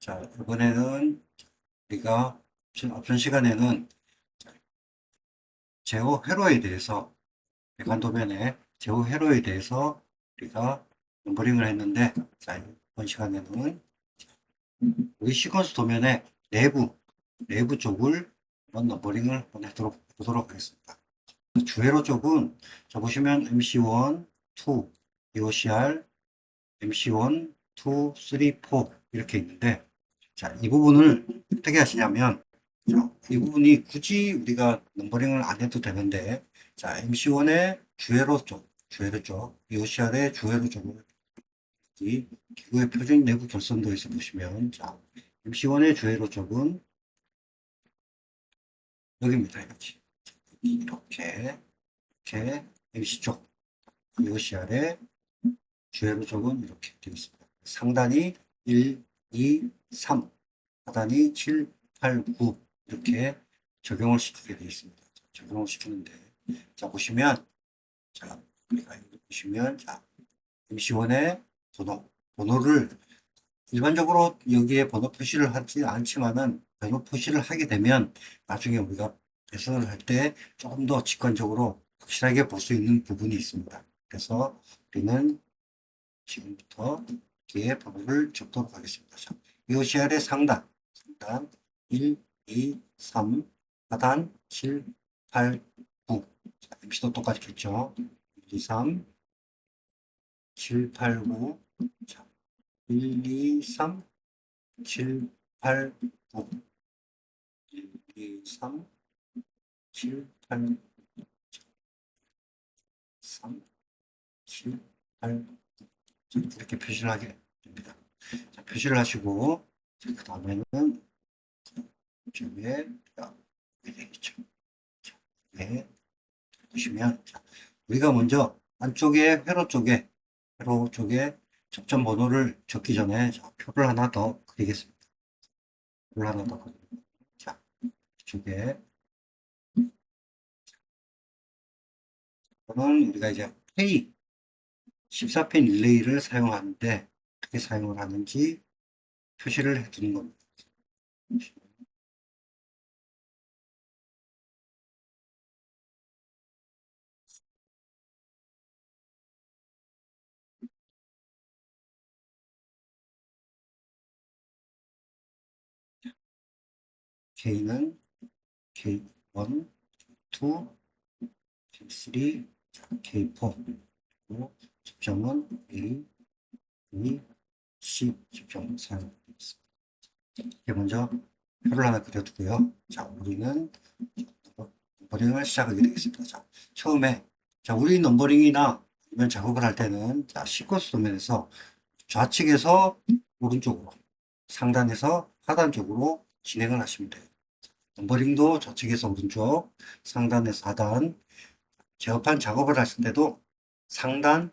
자, 이번에는 우리가 앞전 시간에는 제호 회로에 대해서, 백한도면의 제호 회로에 대해서 우리가 넘버링을 했는데, 자, 이번 시간에는 우리 시퀀스 도면의 내부 쪽을 한번 넘버링을 한번 보도록 하겠습니다. 주회로 쪽은, 자, 보시면 MC1, 2, EOCR, MC1, 2, 3, 4 이렇게 있는데, 자, 이 부분을 어떻게 하시냐면, 자, 이 부분이 굳이 우리가 넘버링을 안 해도 되는데, 자, MC1의 주회로 쪽, EOCR의 주회로 쪽을 이 기구의 표준 내부 결선도에서 보시면, 자, MC1의 주회로 쪽은 여기입니다. 이렇게 MC 쪽, EOCR의 주회로 쪽은 이렇게 되어 있습니다. 상단이 1, 2, 3, 하단이 7, 8, 9 이렇게 적용을 시키게 되어 있습니다. 적용을 시키는데, 자, 보시면, 자, 우리가 여기 보시면, 자, MC1의 번호를 일반적으로 여기에 번호 표시를 하지 않지만은, 번호 표시를 하게 되면 나중에 우리가 배선을 할 때 조금 더 직관적으로 확실하게 볼 수 있는 부분이 있습니다. 그래서 우리는 지금부터 뒤에 번호를 적도록 하겠습니다. 자, EOCR의 상단 1, 2, 3, 하단 7, 8, 9. 자, MC도 똑같겠죠. 1, 2, 3, 7, 8, 9. 자, 1, 2, 3, 7, 8, 9. 1, 2, 3, 7, 8, 3, 7, 8, 9. 이렇게 표시를 하게 됩니다. 자, 표시를 하시고, 그 다음에는 이쪽에 되겠죠. 네, 보시면, 자, 우리가 먼저 안쪽에 회로 쪽에 접점 번호를 적기 전에 자, 표를 하나 더 그리겠습니다. 표를 하나 더 그립니다. 자, 이쪽에 저는 우리가 이제 K 14핀 릴레이를 사용하는데 어떻게 사용을 하는지 표시를 해두는 겁니다. K는 K1, 2, K3, K4 그리고 접점은 A, B, C 접점 사용하겠습니다. 이렇게 먼저 표를 하나 그려두고요. 자, 우리는 넘버링을 시작하게 되겠습니다. 자, 처음에, 자, 우리 넘버링이나 아니면 작업을 할 때는, 자, 시퀀스 도면에서 좌측에서 오른쪽으로, 상단에서 하단 쪽으로 진행을 하시면 돼요. 넘버링도 좌측에서 오른쪽, 상단에서 하단, 제어판 작업을 하실 때도 상단,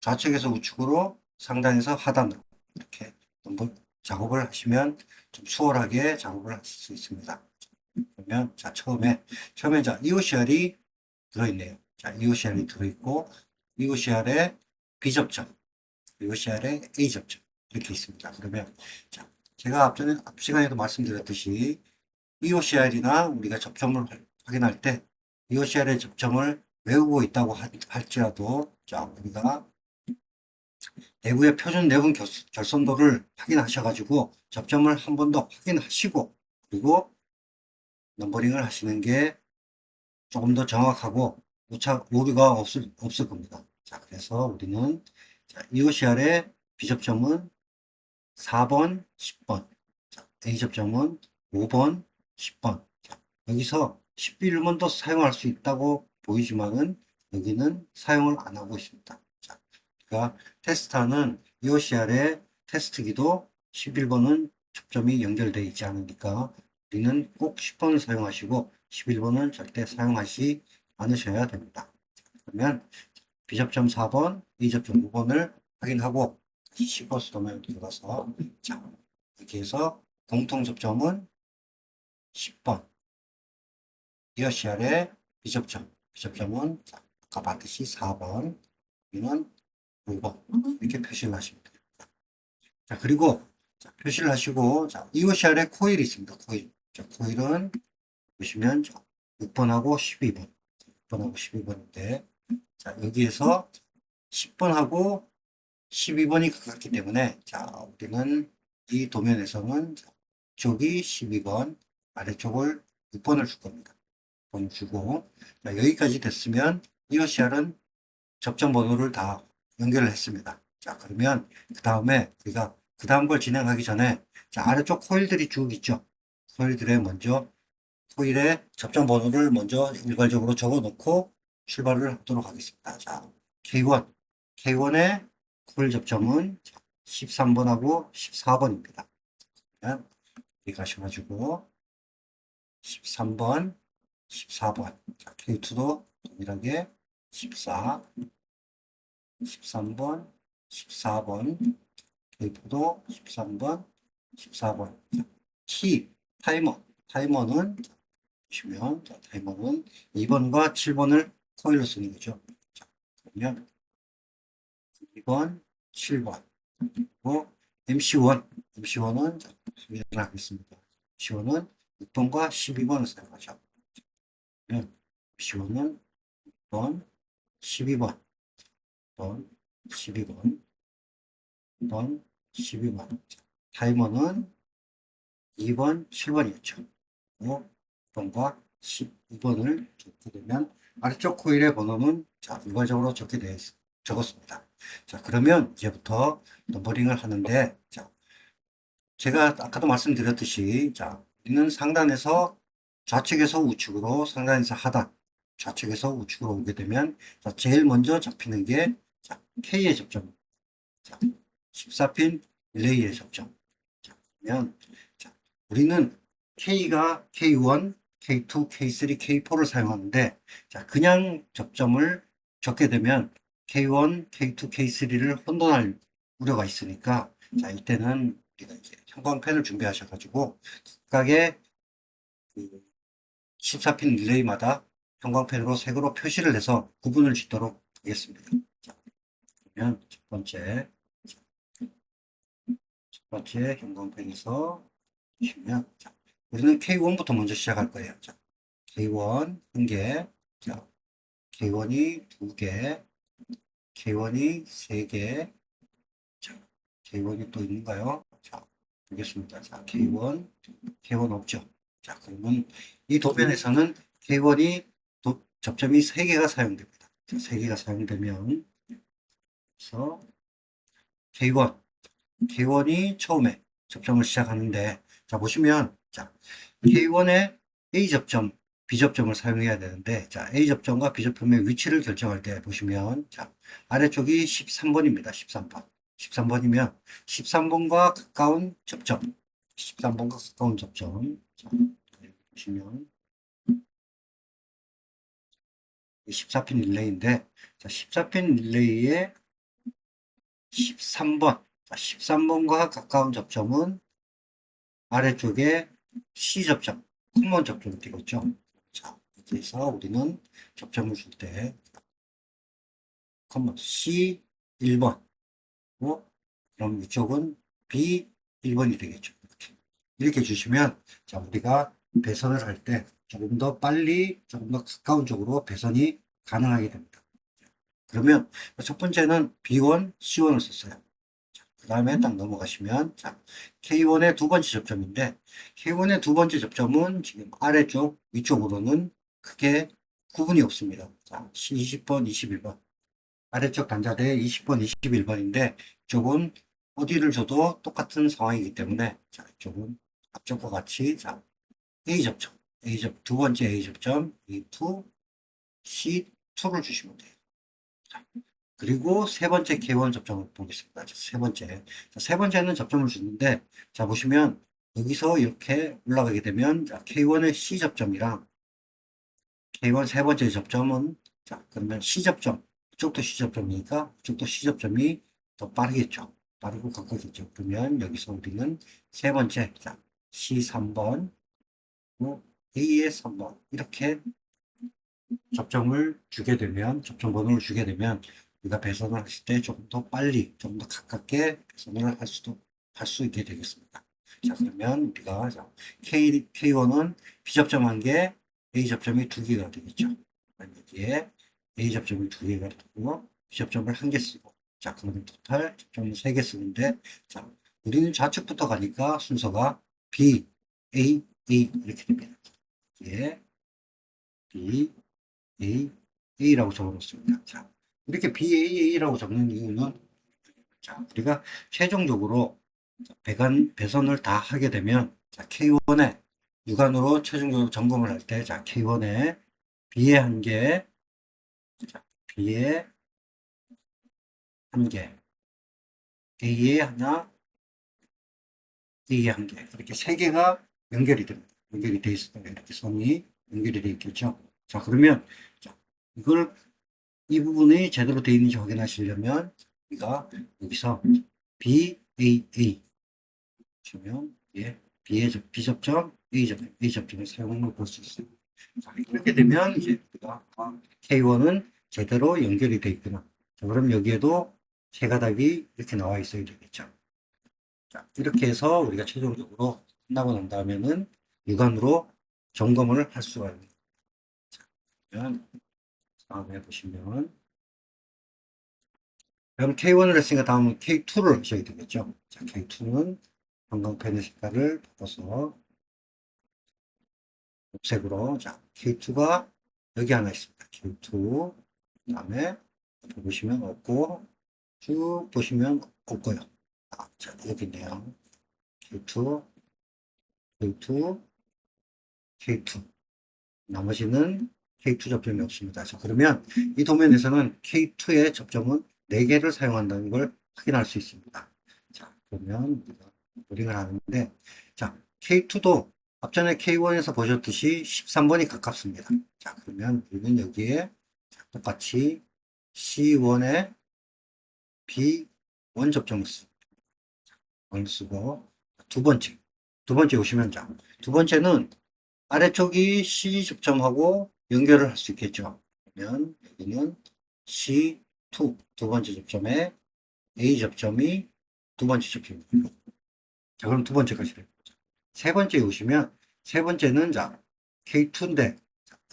좌측에서 우측으로, 상단에서 하단으로 이렇게 작업을 하시면 좀 수월하게 작업을 하실 수 있습니다. 그러면 자 처음에 자 EOCR이 들어있네요. 자 EOCR이 들어있고 EOCR의 B접점, EOCR의 A접점 이렇게 있습니다. 그러면 자 제가 앞 시간에도 말씀드렸듯이 EOCR이나 우리가 접점을 확인할 때 EOCR의 접점을 외우고 있다고 할지라도 자 우리가 내부의 표준 내분 결선도를 확인하셔가지고 접점을 한 번 더 확인하시고 그리고 넘버링을 하시는 게 조금 더 정확하고 오류가 없을 겁니다. 자, 그래서 우리는 자, EOCR의 B접점은 4번, 10번, 자, A접점은 5번, 10번. 자, 여기서 11번도 사용할 수 있다고 보이지만은 여기는 사용을 안 하고 있습니다. 자, 그러니까 테스트하는 EOCR의 테스트기도 11번은 접점이 연결되어 있지 않으니까 우리는 꼭 10번을 사용하시고 11번은 절대 사용하지 않으셔야 됩니다. 그러면 B접점 4번, A접점 5번을 확인하고 시퀀스 도면에 들어가서 자, 이렇게 해서 공통 접점은 10번 EOCR의 B접점은 아까 봤듯이 4번 여기는 5번 이렇게 표시를 하시면 됩니다. 자, 그리고 자, 표시를 하시고, 자, 이것이 아래 코일이 있습니다. 코일. 자, 코일은 보시면 6번하고 12번. 6번하고 12번인데, 자, 여기에서 10번하고 12번이 가깝기 때문에, 자, 우리는 이 도면에서는 쪽이 12번, 아래쪽을 6번을 줄 겁니다. 6번 주고, 자, 여기까지 됐으면 이것이알은 접점 번호를 다 연결을 했습니다. 자, 그러면 그 다음에 우리가 그 다음 걸 진행하기 전에, 자, 아래쪽 코일들이 쭉 있죠. 코일들에 먼저 코일의 접점 번호를 먼저 일괄적으로 적어 놓고 출발을 하도록 하겠습니다. 자, K1의 코일 접점은 13번하고 14번입니다. 여기 가셔가지고 13번, 14번. 자, K2도 동일하게 14, 13번, 14번. K4도 13번, 14번. 타이머는 보시면, 자, 타이머는 2번과 7번을 코일로 쓰는 거죠. 자, 그러면 2번, 7번. 그리고 MC1은 확인을 하겠습니다. MC1은 6번과 12번을 사용하죠. MC1은 6번, 12번, 6번, 12번, 6번, 12번. 타이머는 2번, 7번이었죠. 6번과 12번을 적게 되면 아래쪽 코일의 번호는 자, 일괄적으로 적었습니다. 자, 그러면 이제부터 넘버링을 하는데, 자, 제가 아까도 말씀드렸듯이, 자, 우리는 상단에서 좌측에서 우측으로, 상단에서 하단, 좌측에서 우측으로 오게 되면, 자, 제일 먼저 잡히는 게, 자, K의 접점. 자, 14핀 릴레이의 접점. 자, 그러면, 자, 우리는 K가 K1, K2, K3, K4를 사용하는데, 자, 그냥 접점을 적게 되면 K1, K2, K3를 혼돈할 우려가 있으니까, 자, 이때는 우리가 이제 형광펜을 준비하셔가지고, 각각의 그 14핀 릴레이마다 형광펜으로 색으로 표시를 해서 구분을 짓도록 하겠습니다. 자, 그러면 첫 번째 형광펜에서 보시면, 자, 우리는 K1부터 먼저 시작할 거예요. 자, K1 1개, 자, K1이 2개, K1이 3개, 자, K1이 또 있는가요? 자, 보겠습니다. 자, K1 없죠. 자, 그러면 이 도면에서는 K1이 접점이 3개가 사용됩니다. 자, 3개가 사용되면, 그래서 K1이 처음에 접점을 시작하는데, 자, 보시면, 자, K1의 A 접점, B 접점을 사용해야 되는데, 자, A 접점과 B 접점의 위치를 결정할 때 보시면, 자, 아래쪽이 13번입니다. 13번. 13번이면 13번과 가까운 접점. 13번과 가까운 접점. 자, 보시면 14핀 릴레이인데, 자, 14핀 릴레이의 13번. 자, 13번과 가까운 접점은 아래쪽에 C 접점, 커먼 접점을 띄웠죠. 자, 그래서 우리는 접점을 줄 때, 커먼 C 1번, 그럼 이쪽은 B 1번이 되겠죠. 이렇게 주시면, 자, 우리가 배선을 할 때 조금 더 빨리, 조금 더 가까운 쪽으로 배선이 가능하게 됩니다. 그러면 첫 번째는 B1, C1을 썼어요. 그 다음에 딱 넘어가시면, 자, K1의 두 번째 접점인데, K1의 두 번째 접점은 지금 아래쪽, 위쪽으로는 크게 구분이 없습니다. 자, 20번, 21번. 아래쪽 단자대에 20번, 21번인데, 이쪽은 어디를 줘도 똑같은 상황이기 때문에, 자, 이쪽은 앞쪽과 같이, 자, A 접점, 두 번째 A 접점, E2, C2를 주시면 돼요. 자, 그리고 세 번째 K1 접점을 보겠습니다. 자, 세 번째. 자, 세 번째는 접점을 주는데, 자, 보시면, 여기서 이렇게 올라가게 되면, 자, K1의 C 접점이랑 K1 세 번째 접점은, 자, 그러면 C 접점. 이쪽도 C 접점이니까, 이쪽도 C 접점이 더 빠르겠죠. 빠르고 가깝겠죠. 그러면 여기서 우리는 세 번째, 자, C 3번, A의 3번. 이렇게 접점을 주게 되면, 접점 번호를 주게 되면, 우리가 배선을 하실 때 조금 더 빨리, 조금 더 가깝게 배선을 할 수도 할 수 있게 되겠습니다. 자, 그러면 우리가 K1은 B 접점 1개, A 접점이 2개가 되겠죠. 여기에 A 접점이 2개가 되고 B 접점을 1개 쓰고, 자, 그러면 토탈 접점을 3개 쓰는데, 자, 우리는 좌측부터 가니까 순서가 B, A, A 이렇게 됩니다. 예, B, A, A라고 적어놓습니다. 자, 이렇게 B, A, A라고 적는 이유는, 자, 우리가 최종적으로 배선을 다 하게 되면, 자, K1에 육안으로 최종적으로 점검을 할 때, 자, K1에 B에 1개, 자, B에 1개, A에 하나, A에 1개, 이렇게 3개가 연결이 됩니다. 연결이 돼 있을 때 이렇게 선이 연결이 되어 있겠죠. 자, 그러면, 자, 이 부분이 제대로 되어 있는지 확인하시려면, 우리가 여기서 BAA 보시면, 예, B 접점, A 접점의 사용을 볼 수 있어요. 자, 이렇게 되면 이제 우리가 K1은 제대로 연결이 되어 있구나. 자, 그럼 여기에도 세 가닥이 이렇게 나와 있어야 되겠죠. 자, 이렇게 해서 우리가 최종적으로 끝나고 난 다음에는 육안으로 점검을 할 수가 있습니다. 자, 그러면 다음에 보시면, 그럼 K1을 했으니까 다음은 K2를 하셔야 되겠죠. 자, K2는 형광펜의 색깔을 바꿔서 녹색으로, 자, K2가 여기 하나 있습니다. K2. 그 다음에 보시면 없고, 쭉 보시면 없고요. 아, 자, 여기 있네요. K2, K2, K2. 나머지는 K2 접점이 없습니다. 자, 그러면 이 도면에서는 K2의 접점은 4개를 사용한다는 걸 확인할 수 있습니다. 자, 그러면 우리가 로딩을 하는데, 자, K2도 앞전에 K1에서 보셨듯이 13번이 가깝습니다. 자, 그러면 우리는 여기에 똑같이 C1에 B1 접점을 쓰고, 두 번째 오시면, 자, 두 번째는 아래쪽이 C 접점하고 연결을 할 수 있겠죠. 그러면 여기는 C2, 두 번째 접점에 A 접점이 두 번째 접점입니다. 자, 그럼 두 번째까지 됩니다. 세 번째에 오시면, 세 번째는, 자, K2인데,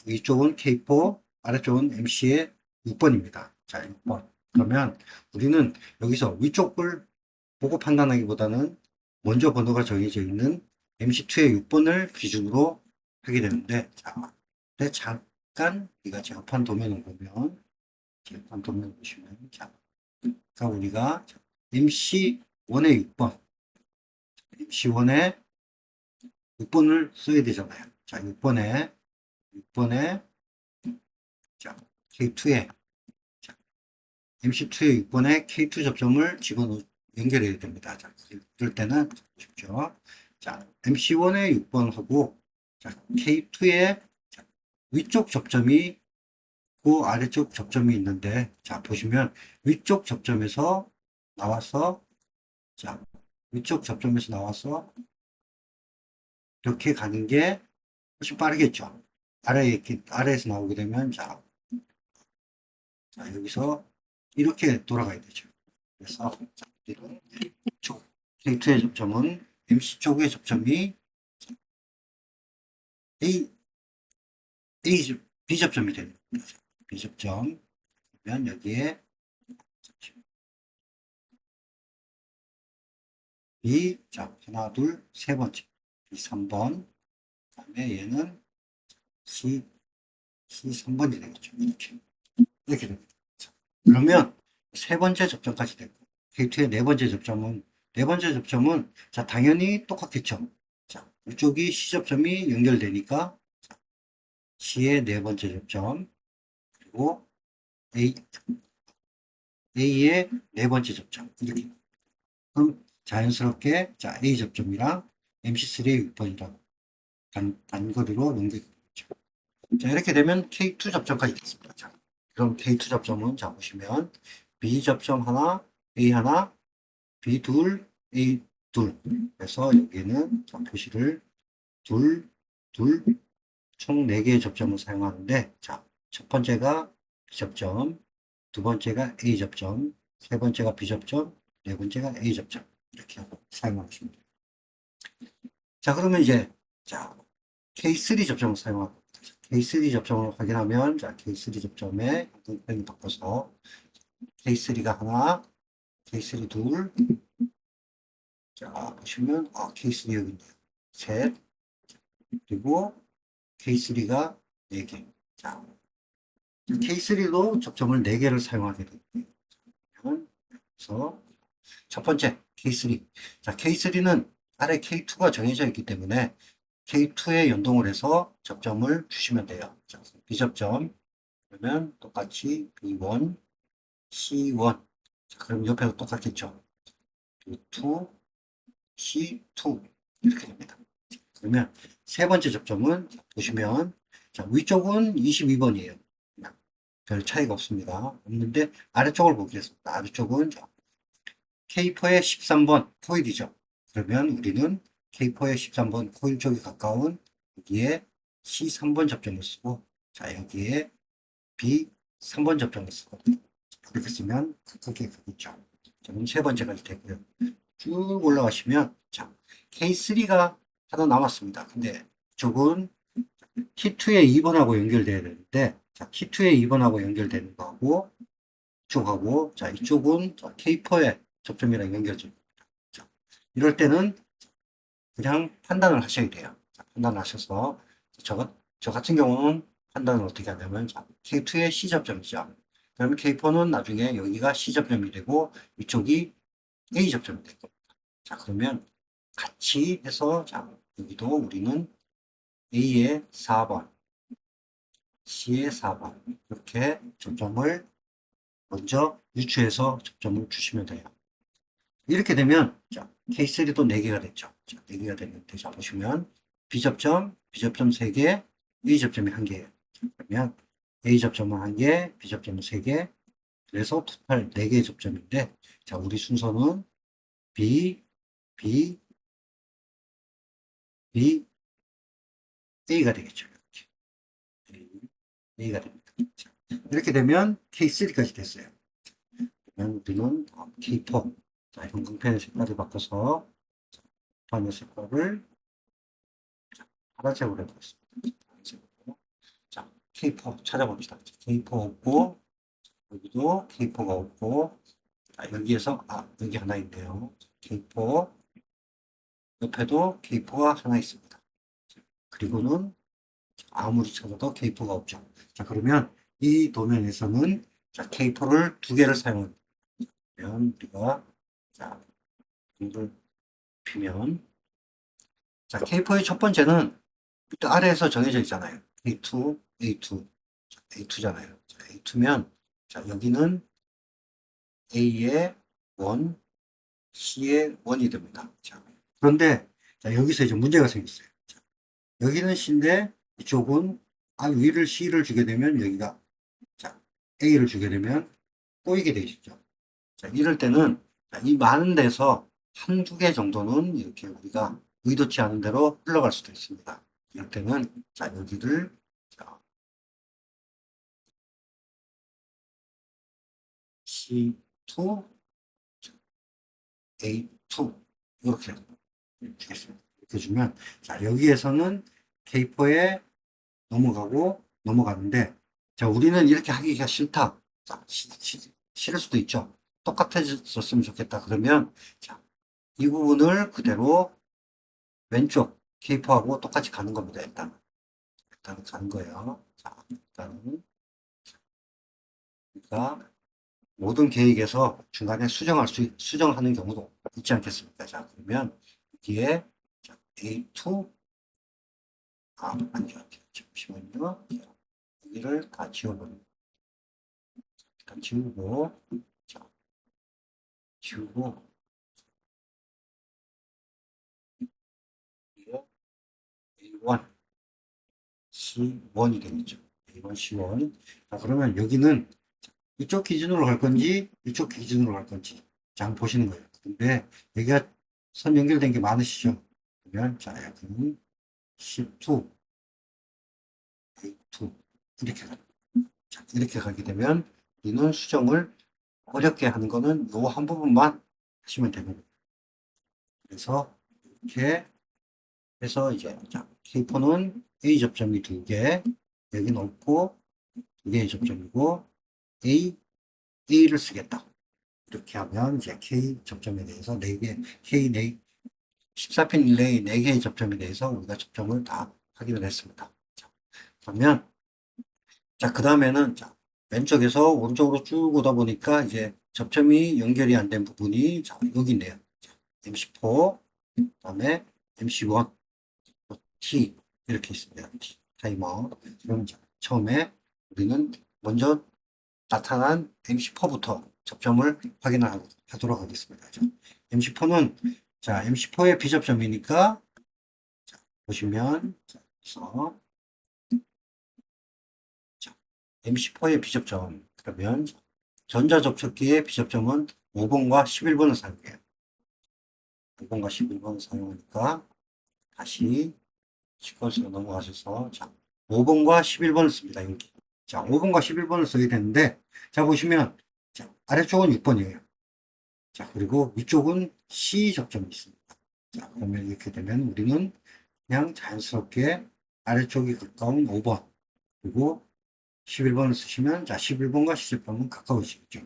위쪽은 K4, 아래쪽은 MC의 6번입니다. 자, 6번. 그러면 우리는 여기서 위쪽을 보고 판단하기보다는 먼저 번호가 정해져 있는 MC2의 6번을 기준으로 하게 되는데, 자, 근데 잠깐 우리가 제곱한 도면을 보면, 제곱한 도면을 보시면, 자, 그러니까 우리가 MC1의 6번, MC1의 6번을 써야 되잖아요. 자, 6번에, 자, K2에, 자, MC2의 6번에 K2 접점을 집어넣, 연결해야 됩니다. 자, 그럴 때는, 보십시오. 자, MC1의 6번하고, 자, K2의 위쪽 접점이 있고 아래쪽 접점이 있는데, 자, 보시면 위쪽 접점에서 나와서, 자, 위쪽 접점에서 나와서 이렇게 가는 게 훨씬 빠르겠죠. 아래에서 나오게 되면, 자, 여기서 이렇게 돌아가야 되죠. 그래서, 자, 이쪽 K2의 접점은 MC 쪽의 접점이 B 접점이 됩니다. B 접점. 그러면 여기에 B, 자, 하나, 둘, 세 번째. B 3번. 그 다음에 얘는 C 3번이 되겠죠. 이렇게 됩니다. 자, 그러면 세 번째 접점까지 됐고, K2의 네 번째 접점은, 자, 당연히 똑같겠죠. 자, 이쪽이 C 접점이 연결되니까, 자, C의 네 번째 접점, 그리고 A의 네 번째 접점. 이렇게. 그럼 자연스럽게, 자, A 접점이랑 MC3의 6번이랑 단거리로 연결되겠죠. 자, 이렇게 되면 K2 접점까지 됐습니다. 자, 그럼 K2 접점은, 자, 보시면 B 접점 하나, A 하나, B 둘, A 둘. 그래서 여기는 표시를 둘, 총 4개의 접점을 사용하는데, 자, 첫 번째가 B 접점, 두 번째가 A 접점, 세 번째가 B 접점, 네 번째가 A 접점. 이렇게 사용하시면 돼요. 자, 그러면 이제, 자, K3 접점을 사용하고, K3 접점을 확인하면, 자, K3 접점에 펜을 바꿔서, K3가 하나, K3 둘, 자, 보시면, K3 여기 있네요. 셋, 그리고 K3가 4개. 자, K3도 접점을 4개를 사용하게 됩니다. 그래서, 첫 번째, K3. 자, K3는 아래 K2가 정해져 있기 때문에 K2에 연동을 해서 접점을 주시면 돼요. 자, B접점. 그러면 똑같이 B1, C1. 자, 그럼 옆에도 똑같겠죠. B2, C2. 이렇게 됩니다. 그러면 세 번째 접점은 보시면, 자, 위쪽은 22번이에요. 별 차이가 없습니다. 없는데 아래쪽을 보겠습니다. 아래쪽은 K4의 13번 코일이죠. 그러면 우리는 K4의 13번 코일 쪽에 가까운 여기에 C3번 접점을 쓰고, 자, 여기에 B3번 접점을 쓰고, 이렇게 쓰면 크게 가겠죠. 자, 그럼 세 번째가 되고요. 쭉 올라가시면, 자, K3가 하나 남았습니다. 근데 이쪽은 T2의 2번하고 연결돼야 되는데, 자, T2의 2번하고 연결되는 거하고, 이쪽하고, 자, 이쪽은 K4의 접점이랑 연결됩니다. 자, 이럴 때는 그냥 판단을 하셔야 돼요. 자, 판단하셔서, 저 같은 경우는 판단을 어떻게 하냐면, 자, K2의 C접점이죠. 그러면 K4는 나중에 여기가 C접점이 되고, 이쪽이 A접점이 될 겁니다. 자, 그러면 같이 해서, 자, 여기도 우리는 A의 4번, C의 4번, 이렇게 접점을 먼저 유추해서 접점을 주시면 돼요. 이렇게 되면, 자, K3도 4개가 됐죠. 자, 4개가 됐는데, 자, 보시면, B접점, B접점 3개, A접점이 1개예요. 그러면 A접점은 1개, B접점은 3개, 그래서 토탈 4개의 접점인데, 자, 우리 순서는 B, B, B, A가 되겠죠. 이렇게. A가 됩니다. 자, 이렇게 되면 K3까지 됐어요. 그러면 우리는 K4. 자, 형광펜의 색깔을 바꿔서, 판의 색깔을 파란색으로 해보겠습니다. 파란색으로. 자, K4 찾아봅시다. K4 없고, 여기도 K4가 없고, 자, 여기에서, 여기 하나 있네요. K4, 옆에도 K4가 하나 있습니다. 그리고는 아무리 찾아도 K4가 없죠. 자, 그러면 이 도면에서는, 자, K4를 2개를 사용하면, 우리가, 자, 이걸 피면, 자, K4의 첫 번째는 일단 아래에서 정해져 있잖아요. A2, A2, A2잖아요. A2면, 자, 여기는 A의 1, C의 1이 됩니다. 자, 그런데, 자, 여기서 이제 문제가 생겼어요. 자, 여기는 C인데, 이쪽은, 위를 C를 주게 되면, 여기가, 자, A를 주게 되면, 꼬이게 되어 있죠. 자, 이럴 때는, 자, 이 많은 데서 한두 개 정도는 이렇게 우리가 의도치 않은 대로 흘러갈 수도 있습니다. 이럴 때는, 자, 여기를, 자, C2, A2 이렇게 주겠습니다. 이렇게 주면, 자, 여기에서는 K4에 넘어가고 넘어가는데, 자, 우리는 이렇게 하기가 싫다. 자, 싫을 수도 있죠. 똑같아졌으면 좋겠다. 그러면, 자, 이 부분을 그대로 왼쪽 K4하고 똑같이 가는 겁니다. 일단 가는 거예요. 자, 일단은 우리가 모든 계획에서 중간에 수정하는 경우도 있지 않겠습니까? 자, 그러면 여기에 A2, 아니요. 잠시만요. 여기를 다 지워버립니다. 일단 지우고, 자, 지우고, 여기에 A1, C1이 되겠죠. A1, C1. 자, 그러면 여기는 이쪽 기준으로 갈 건지, 이쪽 기준으로 갈 건지, 자, 한번 보시는 거예요. 근데 여기가 선 연결된 게 많으시죠? 그러면, 자, 여기는 C2, A2, 이렇게 가요. 자, 이렇게 가게 되면, 우리는 수정을 어렵게 하는 거는 요 한 부분만 하시면 됩니다. 그래서 이렇게 해서 이제 자, K4는 A 접점이 2개, 여기는 없고 2개의 접점이고 A를 쓰겠다. 이렇게 하면 이제 K 접점에 대해서 4개, K 14핀 릴레이 4개의 접점에 대해서 우리가 접점을 다 확인을 했습니다. 자, 그러면 자, 그 다음에는 자, 왼쪽에서 오른쪽으로 쭉 오다 보니까 이제 접점이 연결이 안 된 부분이 자, 여기 있네요. 자, MC4, 그 다음에 MC1, T 이렇게 있습니다. T, 타이머. 그럼 자, 처음에 우리는 먼저 나타난 MC4부터 접점을 확인하도록 하겠습니다. 자, MC4는 자, MC4의 비접점이니까 자, 보시면 자, 그래서 자, MC4의 비접점 그러면 전자접촉기의 비접점은 5번과 11번을 사용해요. 5번과 11번을 사용하니까 다시 시퀀스로 넘어가셔서 자, 5번과 11번을 씁니다. 여기. 자, 5번과 11번을 써야 되는데 자, 보시면 자, 아래쪽은 6번이에요. 자, 그리고 위쪽은 C 접점이 있습니다. 자, 그러면 이렇게 되면 우리는 그냥 자연스럽게 아래쪽이 가까운 5번, 그리고 11번을 쓰시면, 자, 11번과 C 접점은 가까워지겠죠.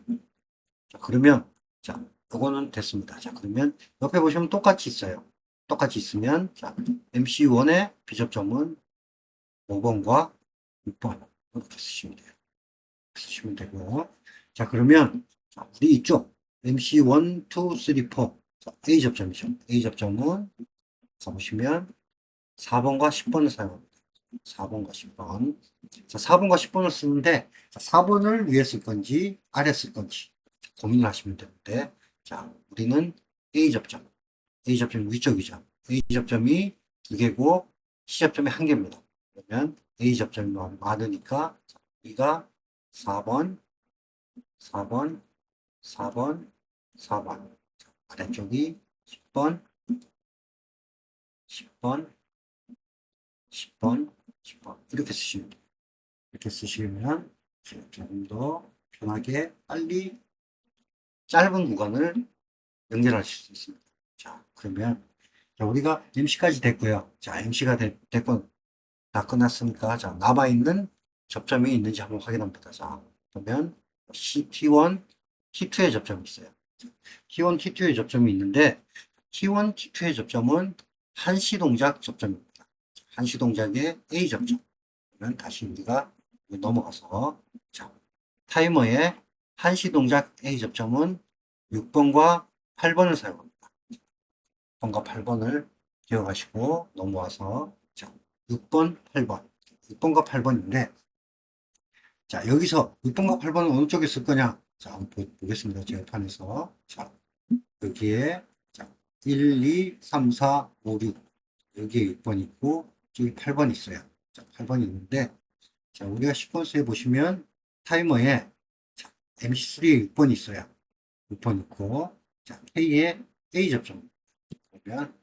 자, 그러면, 자, 요거는 됐습니다. 자, 그러면 옆에 보시면 똑같이 있어요. 똑같이 있으면, 자, MC1의 비접점은 5번과 6번. 이렇게 쓰시면 돼요. 쓰시면 되고. 자, 그러면, 자, 우리 이쪽, MC1, 2, 3, 4. 자, A 접점이죠. A 접점은, 가보시면, 4번과 10번을 사용합니다. 4번과 10번. 자, 4번과 10번을 쓰는데, 자, 4번을 위에 쓸 건지, 아래 쓸 건지, 고민을 하시면 되는데, 자, 우리는 A 접점. A 접점이 위쪽이죠. A 접점이 2개고, C 접점이 1개입니다. 그러면 A 접점이 많으니까, 우리가 4번, 4번, 4번, 4번. 아래쪽이 10번, 10번, 10번, 10번. 이렇게 쓰시면 돼요. 이렇게 쓰시면 조금 더 편하게 빨리 짧은 구간을 연결하실 수 있습니다. 자, 그러면 자, 우리가 MC까지 됐고요. 자, MC가 됐고 다 끝났으니까 자, 남아있는 접점이 있는지 한번 확인합니다. 자, 그러면 T1, T2의 접점이 있어요. T1, T2의 접점이 있는데 T1, T2의 접점은 한시 동작 접점입니다. 한시 동작의 A 접점. 그러면 다시 우리가 넘어가서 자, 타이머의 한시 동작 A 접점은 6번과 8번을 사용합니다. 6번과 8번을 기억하시고 넘어와서 자, 6번, 8번. 6번과 8번인데 자, 여기서 6번과 8번은 어느 쪽에 쓸 거냐? 자, 한번 보겠습니다. 제가 판에서. 자, 여기에 자, 1, 2, 3, 4, 5, 6. 여기에 6번 있고, 여기 8번 있어요. 자, 8번 있는데, 자, 우리가 시퀀스에 보시면 타이머에 자, MC3에 6번 있어요. 6번 있고, 자, K에 A 접점. 그러면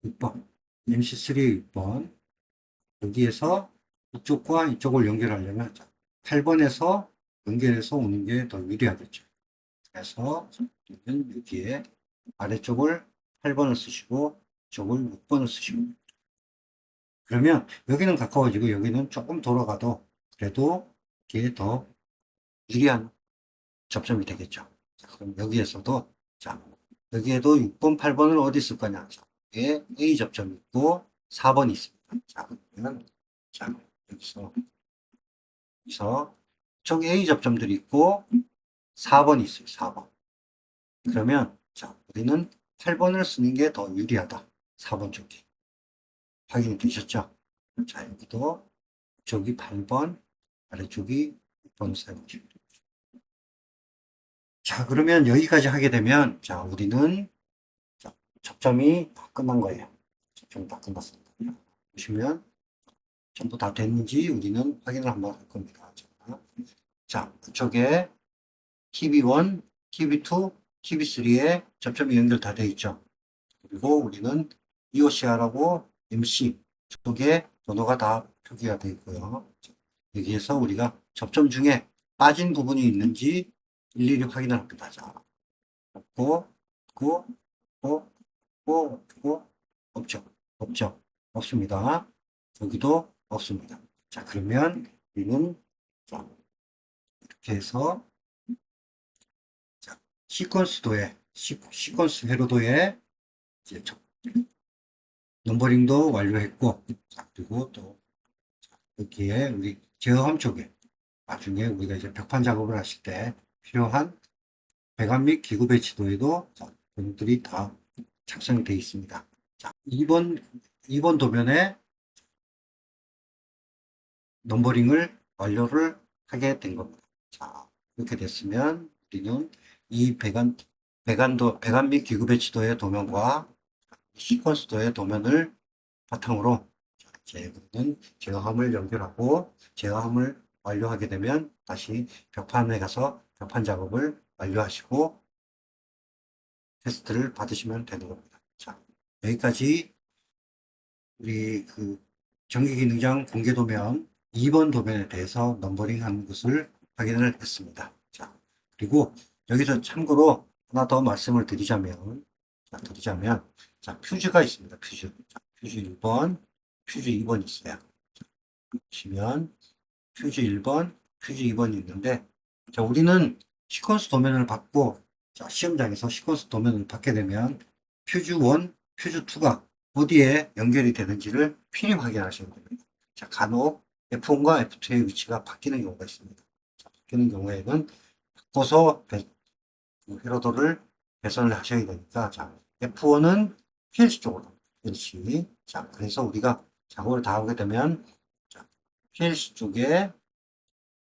6번, MC3에 6번. 여기에서 이쪽과 이쪽을 연결하려면 8번에서 연결해서 오는 게 더 유리하겠죠. 그래서 여기에 아래쪽을 8번을 쓰시고 이쪽을 6번을 쓰시면 됩니다. 그러면 여기는 가까워지고 여기는 조금 돌아가도 그래도 이게 더 유리한 접점이 되겠죠. 자, 그럼 여기에서도 자, 여기에도 6번, 8번을 어디 쓸 거냐? 자, 여기에 A 접점이 있고 4번이 있습니다. 자, 그러면 자, 여기서 쪽 A 접점들이 있고 4번이 있어요. 4번. 그러면 자, 우리는 8번을 쓰는 게 더 유리하다. 4번 쪽이. 확인이 되셨죠? 자, 여기도 쪽이 8번, 아래쪽이 6번 사용하시면 됩니다. 자, 그러면 여기까지 하게 되면 자, 우리는 자, 접점이 다 끝난 거예요. 접점이 다 끝났습니다. 보시면 전부 다 됐는지 우리는 확인을 한번 할 겁니다. 자, 그쪽에 TV1, TV2, TV3에 접점이 연결 다 되어 있죠. 그리고 우리는 EOCR하고 MC 쪽에 번호가 다 표기가 되어 있고요. 여기에서 우리가 접점 중에 빠진 부분이 있는지 일일이 확인을 합니다. 자, 없고, 없죠. 없죠. 없습니다. 여기도 없습니다. 자, 그러면 우리는 자, 이렇게 해서 자, 시퀀스 회로도에 이제 넘버링도 완료했고, 자, 그리고 또 자, 여기에 우리 제어함 쪽에 나중에 우리가 이제 벽판 작업을 하실 때 필요한 배관 및 기구 배치도에도 자, 부분들이 다 작성이 되어 있습니다. 자, 2번 도면에 넘버링을 완료를 하게 된 겁니다. 자, 이렇게 됐으면 우리는 이 배관 및 기구 배치도의 도면과 시퀀스도의 도면을 바탕으로 이제 우리는 제어함을 연결하고 제어함을 완료하게 되면 다시 벽판에 가서 벽판 작업을 완료하시고 테스트를 받으시면 되는 겁니다. 자, 여기까지 우리 그 전기기능장 공개 도면 2번 도면에 대해서 넘버링 하는 것을 확인을 했습니다. 자, 그리고 여기서 참고로 하나 더 말씀을 드리자면, 자, 퓨즈가 있습니다. 퓨즈. 자, 퓨즈 1번, 퓨즈 2번 있어요. 자, 보시면 퓨즈 1번, 퓨즈 2번이 있는데, 자, 우리는 시퀀스 도면을 받고, 자, 시험장에서 시퀀스 도면을 받게 되면 퓨즈 1, 퓨즈 2가 어디에 연결이 되는지를 필히 확인하셔야 됩니다. 자, 간혹 F1과 F2의 위치가 바뀌는 경우가 있습니다. 자, 바뀌는 경우에는 바꿔서 회로도를 배선을 하셔야 되니까, 자, F1은 PLC 쪽으로, PLC. 자, 그래서 우리가 작업을 다 하게 되면, 자, PLC 쪽에,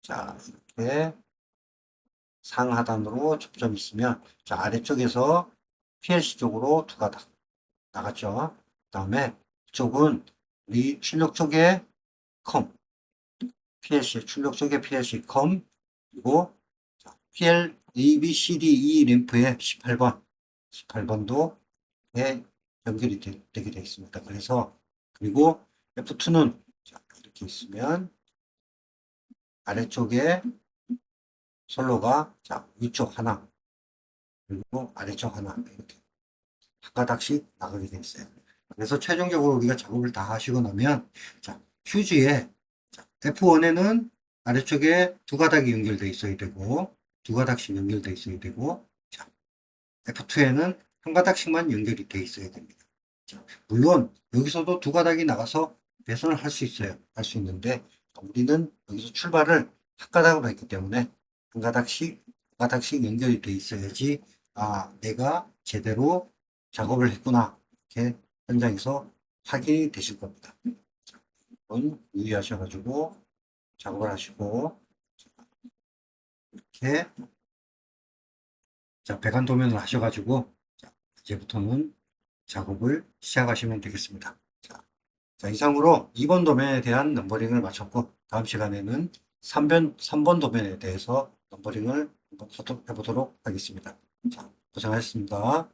자, 이렇게 상하단으로 접점이 있으면, 자, 아래쪽에서 PLC 쪽으로 두가 나갔죠. 그 다음에 이쪽은 우리 출력 쪽에 컴, PLC, 출력 쪽에 PLC 컴, 그리고 PL ABCDE 램프의 18번도 연결이 되게 되어 있습니다. 그래서 그리고 F2는 이렇게 있으면 아래쪽에 솔로가 위쪽 하나 그리고 아래쪽 하나 이렇게 한 가닥씩 나가게 되어 있어요. 그래서 최종적으로 우리가 작업을 다 하시고 나면 퓨즈에 F1에는 아래쪽에 두 가닥이 연결되어 있어야 되고 두 가닥씩 연결되어 있어야 되고 F2에는 한 가닥씩만 연결이 되어 있어야 됩니다. 물론 여기서도 두 가닥이 나가서 배선을 할 수 있어요. 할 수 있는데 우리는 여기서 출발을 한 가닥으로 했기 때문에 한 가닥씩 연결이 되어 있어야지 내가 제대로 작업을 했구나 이렇게 현장에서 확인이 되실 겁니다. 유의하셔가지고 작업을 하시고 이렇게 배관 도면을 하셔가지고 이제부터는 작업을 시작하시면 되겠습니다. 이상으로 2번 도면에 대한 넘버링을 마쳤고 다음 시간에는 3번 도면에 대해서 넘버링을 한번 해보도록 하겠습니다. 고생하셨습니다.